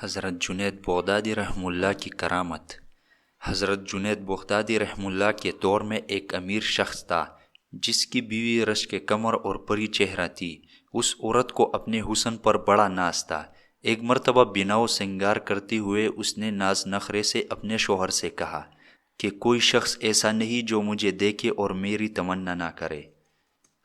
حضرت جنید بغدادی رحمہ اللہ کی کرامت۔ حضرت جنید بغدادی رحمہ اللہ کے دور میں ایک امیر شخص تھا جس کی بیوی رشک کمر اور پری چہرہ تھی۔ اس عورت کو اپنے حسن پر بڑا ناز تھا۔ ایک مرتبہ بنا و سنگار کرتے ہوئے اس نے ناز نخرے سے اپنے شوہر سے کہا کہ کوئی شخص ایسا نہیں جو مجھے دیکھے اور میری تمنا نہ کرے۔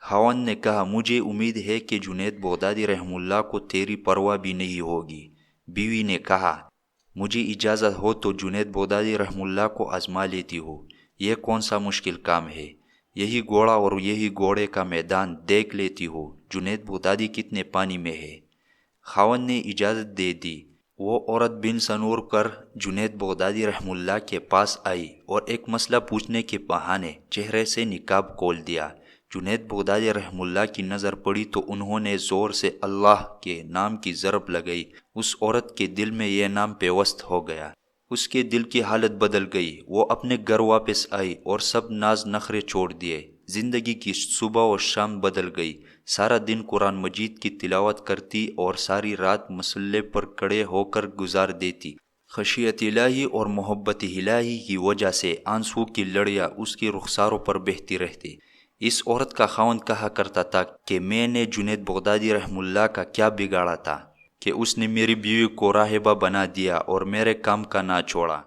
خاوند نے کہا مجھے امید ہے کہ جنید بغدادی رحمہ اللہ کو تیری پرواہ بھی نہیں ہوگی۔ بیوی نے کہا مجھے اجازت ہو تو جنید بغدادی رحمہ اللہ کو آزما لیتی ہو، یہ کون سا مشکل کام ہے، یہی گھوڑا اور یہی گھوڑے کا میدان دیکھ لیتی ہو جنید بغدادی کتنے پانی میں ہے۔ خاوند نے اجازت دے دی۔ وہ عورت بن سنور کر جنید بغدادی رحمہ اللہ کے پاس آئی اور ایک مسئلہ پوچھنے کے بہانے چہرے سے نقاب کھول دیا۔ جنید بغدادی رحمہ اللہ کی نظر پڑی تو انہوں نے زور سے اللہ کے نام کی ضرب لگائی۔ اس عورت کے دل میں یہ نام پیوست ہو گیا۔ اس کے دل کی حالت بدل گئی۔ وہ اپنے گھر واپس آئی اور سب ناز نخرے چھوڑ دیے۔ زندگی کی صبح و شام بدل گئی۔ سارا دن قرآن مجید کی تلاوت کرتی اور ساری رات مصلے پر کھڑے ہو کر گزار دیتی۔ خشیت الہی اور محبت الہی کی وجہ سے آنسو کی لڑیاں اس کی رخساروں پر بہتی رہتی۔ اس عورت کا خاوند کہا کرتا تھا کہ میں نے جنید بغدادی رحمہ اللہ کا کیا بگاڑا تھا کہ اس نے میری بیوی کو راہبہ بنا دیا اور میرے کام کا نہ چھوڑا۔